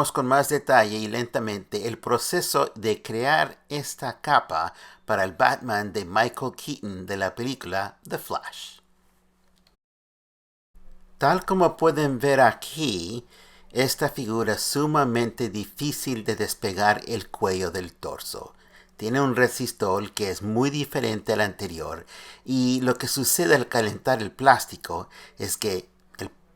veamos con más detalle y lentamente el proceso de crear esta capa para el Batman de Michael Keaton de la película The Flash. Tal como pueden ver aquí, esta figura es sumamente difícil de despegar el cuello del torso. Tiene un resistor que es muy diferente al anterior y lo que sucede al calentar el plástico es que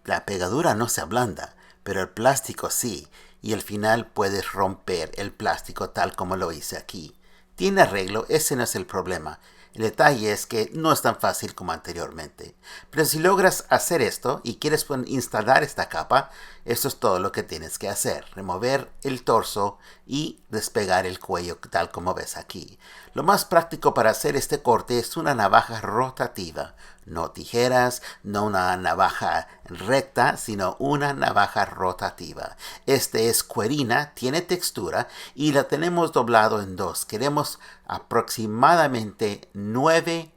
la pegadura no se ablanda, pero el plástico sí, y al final puedes romper el plástico tal como lo hice aquí. Tiene arreglo, ese no es el problema. El detalle es que no es tan fácil como anteriormente. Pero si logras hacer esto y quieres instalar esta capa, esto es todo lo que tienes que hacer. Remover el torso y despegar el cuello tal como ves aquí. Lo más práctico para hacer este corte es una navaja rotativa. No tijeras, no una navaja recta, sino una navaja rotativa. Este es cuerina, tiene textura y la tenemos doblado en dos. Queremos aproximadamente 9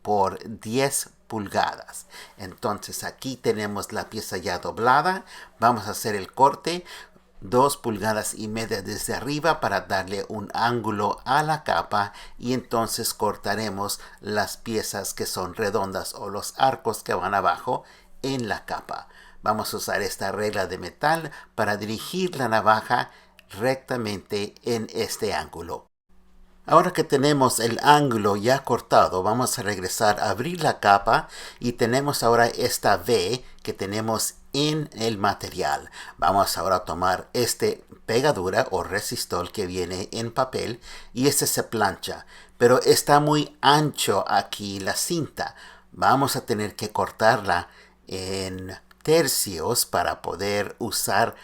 por 10 pulgadas. Entonces aquí tenemos la pieza ya doblada. Vamos a hacer el corte. 2 pulgadas y media desde arriba para darle un ángulo a la capa y entonces cortaremos las piezas que son redondas o los arcos que van abajo en la capa. Vamos a usar esta regla de metal para dirigir la navaja rectamente en este ángulo. Ahora que tenemos el ángulo ya cortado, vamos a regresar a abrir la capa y tenemos ahora esta V que tenemos en el material. Vamos ahora a tomar este pegadura o resistor que viene en papel y este se plancha, pero está muy ancho aquí la cinta. Vamos a tener que cortarla en tercios para poder usar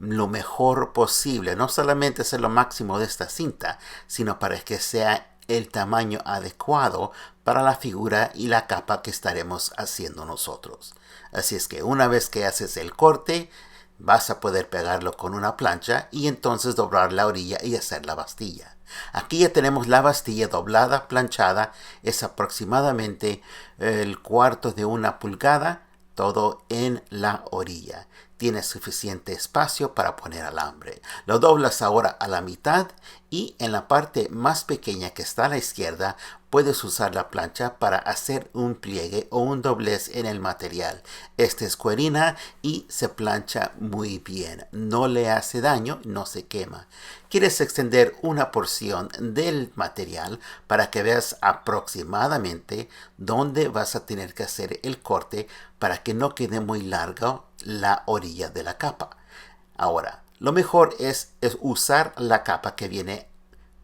lo mejor posible, no solamente hacer lo máximo de esta cinta, sino para que sea el tamaño adecuado para la figura y la capa que estaremos haciendo nosotros. Así es que una vez que haces el corte, vas a poder pegarlo con una plancha y entonces doblar la orilla y hacer la bastilla. Aquí ya tenemos la bastilla doblada, planchada, es aproximadamente el cuarto de una pulgada, todo en la orilla. Tienes suficiente espacio para poner alambre. Lo doblas ahora a la mitad y en la parte más pequeña que está a la izquierda puedes usar la plancha para hacer un pliegue o un doblez en el material. Esta es cuerina y se plancha muy bien. No le hace daño, no se quema. Quieres extender una porción del material para que veas aproximadamente dónde vas a tener que hacer el corte para que no quede muy larga la orilla de la capa. Ahora, lo mejor es usar la capa que viene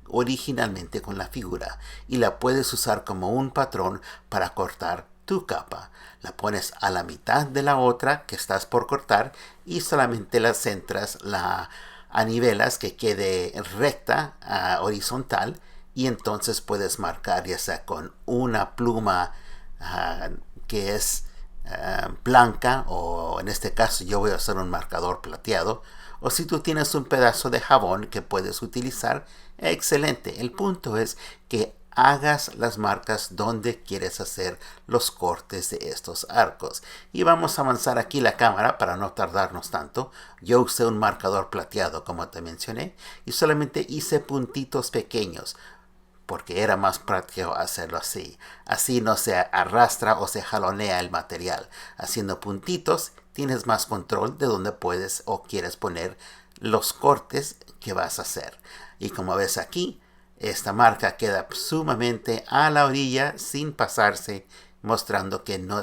originalmente con la figura y la puedes usar como un patrón para cortar tu capa. La pones a la mitad de la otra que estás por cortar y solamente la centras, la anivelas que quede recta, horizontal, y entonces puedes marcar ya sea con una pluma que es blanca, o en este caso yo voy a usar un marcador plateado, o si tú tienes un pedazo de jabón que puedes utilizar, excelente. El punto es que hagas las marcas donde quieres hacer los cortes de estos arcos. Y vamos a avanzar aquí la cámara para no tardarnos tanto. Yo usé un marcador plateado como te mencioné y solamente hice puntitos pequeños porque era más práctico hacerlo así. Así no se arrastra o se jalonea el material. Haciendo puntitos tienes más control de dónde puedes o quieres poner los cortes que vas a hacer. Y como ves aquí, esta marca queda sumamente a la orilla sin pasarse, mostrando que no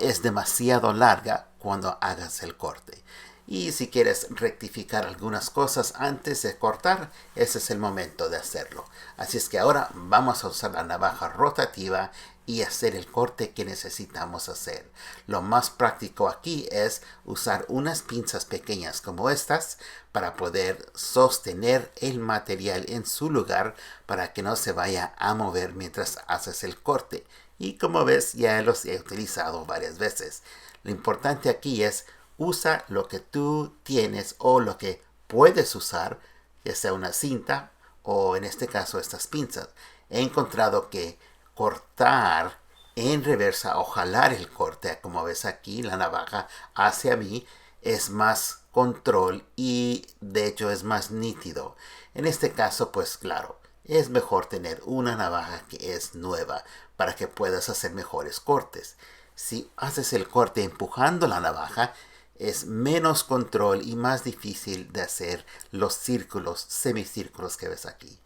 es demasiado larga cuando hagas el corte. Y si quieres rectificar algunas cosas antes de cortar, ese es el momento de hacerlo. Así es que ahora vamos a usar la navaja rotativa y hacer el corte que necesitamos hacer. Lo más práctico aquí es usar unas pinzas pequeñas como estas para poder sostener el material en su lugar para que no se vaya a mover mientras haces el corte. Y como ves, ya los he utilizado varias veces. Lo importante aquí es usa lo que tú tienes o lo que puedes usar, ya sea una cinta o en este caso estas pinzas. He encontrado que cortar en reversa o jalar el corte, como ves aquí, la navaja hacia mí, es más control y de hecho es más nítido. En este caso, pues claro, es mejor tener una navaja que es nueva para que puedas hacer mejores cortes. Si haces el corte empujando la navaja, es menos control y más difícil de hacer los círculos, semicírculos que ves aquí.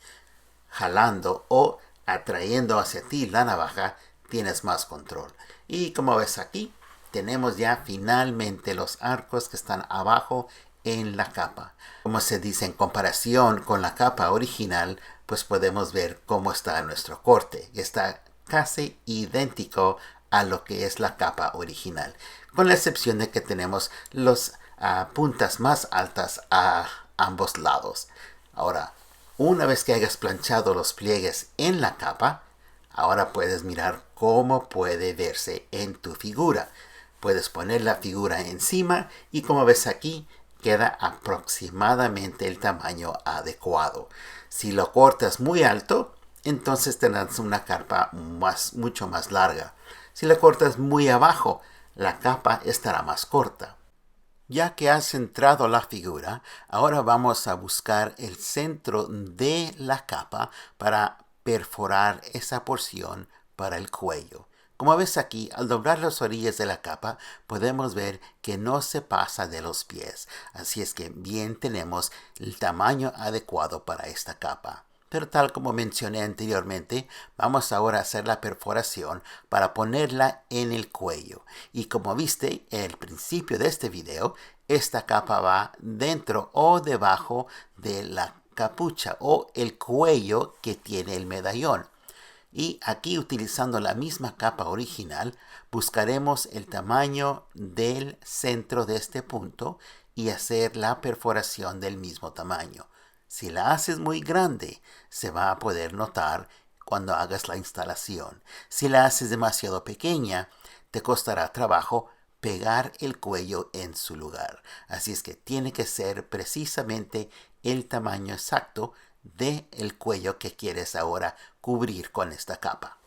Jalando o atrayendo hacia ti la navaja, tienes más control. Y como ves aquí, tenemos ya finalmente los arcos que están abajo en la capa. Como se dice en comparación con la capa original, pues podemos ver cómo está nuestro corte. Está casi idéntico a lo que es la capa original, con la excepción de que tenemos las puntas más altas a ambos lados. Ahora, una vez que hayas planchado los pliegues en la capa, ahora puedes mirar cómo puede verse en tu figura. Puedes poner la figura encima y como ves aquí, queda aproximadamente el tamaño adecuado. Si lo cortas muy alto, entonces tendrás una capa mucho más larga. Si la cortas muy abajo, la capa estará más corta. Ya que has centrado la figura, ahora vamos a buscar el centro de la capa para perforar esa porción para el cuello. Como ves aquí, al doblar las orillas de la capa, podemos ver que no se pasa de los pies. Así es que bien tenemos el tamaño adecuado para esta capa. Pero tal como mencioné anteriormente, vamos ahora a hacer la perforación para ponerla en el cuello. Y como viste en el principio de este video, esta capa va dentro o debajo de la capucha o el cuello que tiene el medallón. Y aquí, utilizando la misma capa original, buscaremos el tamaño del centro de este punto y hacer la perforación del mismo tamaño. Si la haces muy grande, se va a poder notar cuando hagas la instalación. Si la haces demasiado pequeña, te costará trabajo pegar el cuello en su lugar. Así es que tiene que ser precisamente el tamaño exacto del cuello que quieres ahora cubrir con esta capa.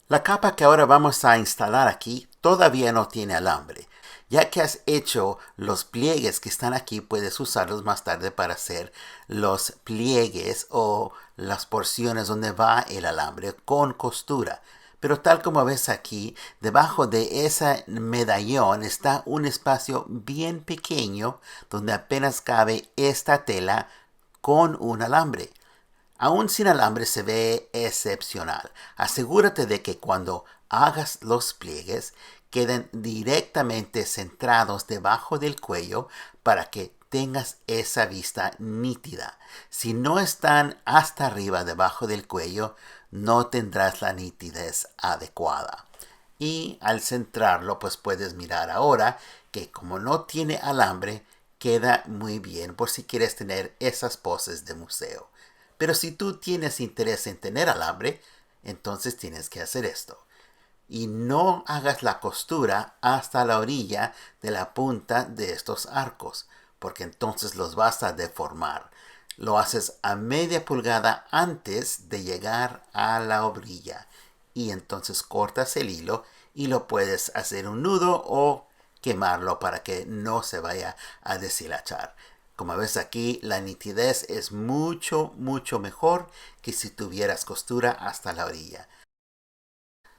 La capa que ahora vamos a instalar aquí todavía no tiene alambre. Ya que has hecho los pliegues que están aquí, puedes usarlos más tarde para hacer los pliegues o las porciones donde va el alambre con costura. Pero tal como ves aquí, debajo de ese medallón está un espacio bien pequeño donde apenas cabe esta tela con un alambre. Aún sin alambre se ve excepcional. Asegúrate de que cuando hagas los pliegues queden directamente centrados debajo del cuello para que tengas esa vista nítida. Si no están hasta arriba debajo del cuello, no tendrás la nitidez adecuada. Y al centrarlo, pues puedes mirar ahora que como no tiene alambre, queda muy bien por si quieres tener esas poses de museo. Pero si tú tienes interés en tener alambre, entonces tienes que hacer esto. Y no hagas la costura hasta la orilla de la punta de estos arcos, porque entonces los vas a deformar. Lo haces a media pulgada antes de llegar a la orilla. Y entonces cortas el hilo y lo puedes hacer un nudo o quemarlo para que no se vaya a deshilachar. Como ves aquí, la nitidez es mucho mejor que si tuvieras costura hasta la orilla.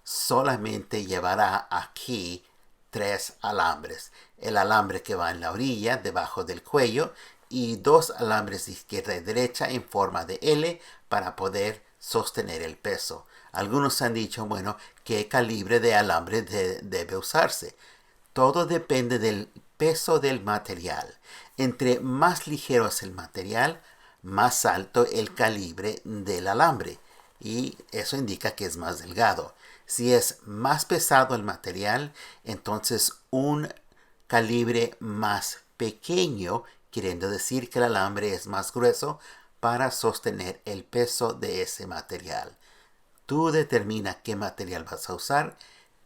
Solamente llevará aquí 3 alambres. El alambre que va en la orilla, debajo del cuello, y 2 alambres de izquierda y derecha en forma de L para poder sostener el peso. Algunos han dicho, bueno, ¿qué calibre de alambre debe usarse? Todo depende del peso del material. Entre más ligero es el material, más alto el calibre del alambre. Y eso indica que es más delgado. Si es más pesado el material, entonces un calibre más pequeño, queriendo decir que el alambre es más grueso para sostener el peso de ese material. Tú determina qué material vas a usar.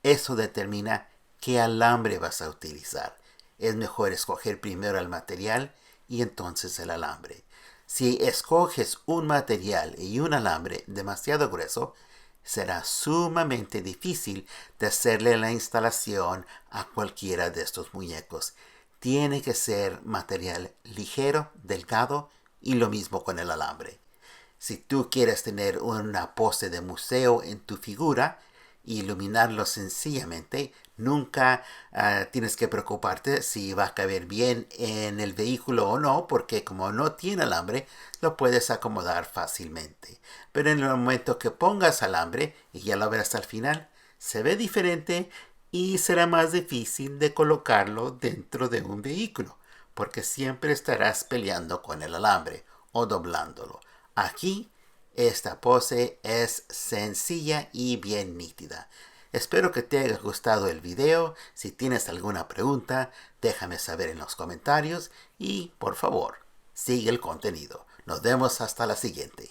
Eso determina qué alambre vas a utilizar. Es mejor escoger primero el material y entonces el alambre. Si escoges un material y un alambre demasiado grueso, será sumamente difícil de hacerle la instalación a cualquiera de estos muñecos. Tiene que ser material ligero, delgado, y lo mismo con el alambre. Si tú quieres tener una pose de museo en tu figura y iluminarlo sencillamente, nunca tienes que preocuparte si va a caber bien en el vehículo o no, porque como no tiene alambre, lo puedes acomodar fácilmente. Pero en el momento que pongas alambre, y ya lo verás al final, se ve diferente y será más difícil de colocarlo dentro de un vehículo, porque siempre estarás peleando con el alambre o doblándolo. Aquí, esta pose es sencilla y bien nítida. Espero que te haya gustado el video. Si tienes alguna pregunta, déjame saber en los comentarios y, por favor, sigue el contenido. Nos vemos hasta la siguiente.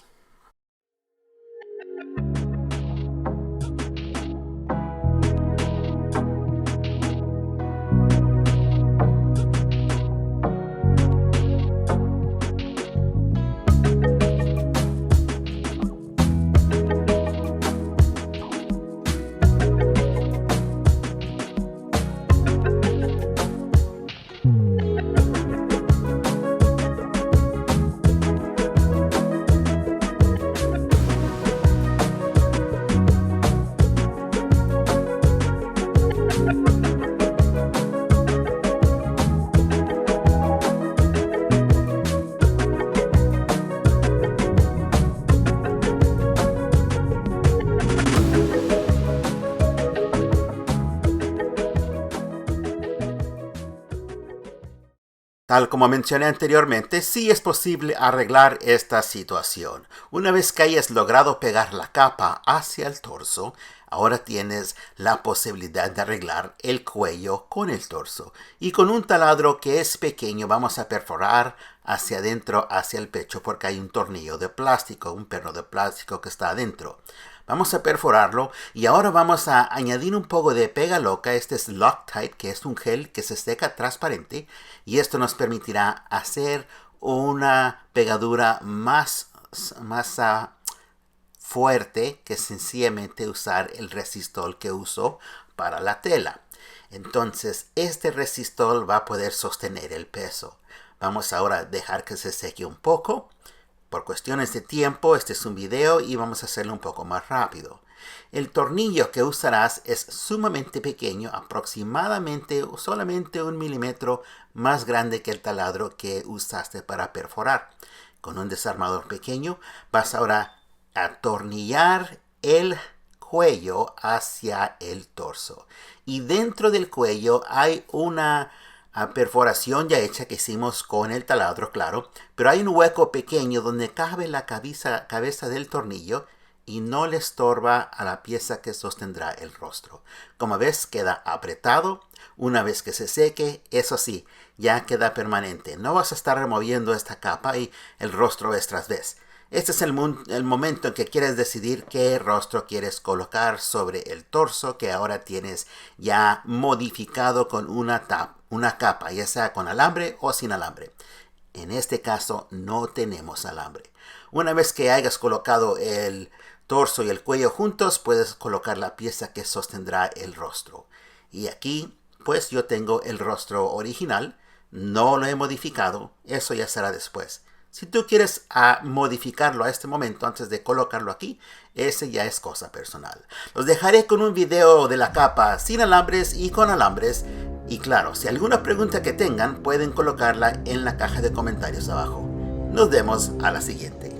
Tal como mencioné anteriormente, sí es posible arreglar esta situación. Una vez que hayas logrado pegar la capa hacia el torso, ahora tienes la posibilidad de arreglar el cuello con el torso. Y con un taladro que es pequeño vamos a perforar hacia adentro, hacia el pecho, porque hay un tornillo de plástico, un perno de plástico que está adentro. Vamos a perforarlo y ahora vamos a añadir un poco de pega loca. Este es Loctite, que es un gel que se seca transparente y esto nos permitirá hacer una pegadura más fuerte que sencillamente usar el resistol que uso para la tela. Entonces este resistol va a poder sostener el peso. Vamos ahora a dejar que se seque un poco. Por cuestiones de tiempo, este es un video y vamos a hacerlo un poco más rápido. El tornillo que usarás es sumamente pequeño, aproximadamente solamente 1 milímetro más grande que el taladro que usaste para perforar. Con un desarmador pequeño vas ahora a atornillar el cuello hacia el torso. Y dentro del cuello hay una perforación ya hecha que hicimos con el taladro, claro, pero hay un hueco pequeño donde cabe la cabeza del tornillo y no le estorba a la pieza que sostendrá el rostro. Como ves, queda apretado. Una vez que se seque, eso sí, ya queda permanente. No vas a estar removiendo esta capa y el rostro vez tras vez. Este es el momento en que quieres decidir qué rostro quieres colocar sobre el torso que ahora tienes ya modificado con una capa, ya sea con alambre o sin alambre. En este caso no tenemos alambre. Una vez que hayas colocado el torso y el cuello juntos, puedes colocar la pieza que sostendrá el rostro. Y aquí, pues yo tengo el rostro original, no lo he modificado, eso ya será después. Si tú quieres modificarlo a este momento antes de colocarlo aquí, ese ya es cosa personal. Los dejaré con un video de la capa sin alambres y con alambres. Y claro, si alguna pregunta que tengan, pueden colocarla en la caja de comentarios abajo. Nos vemos a la siguiente.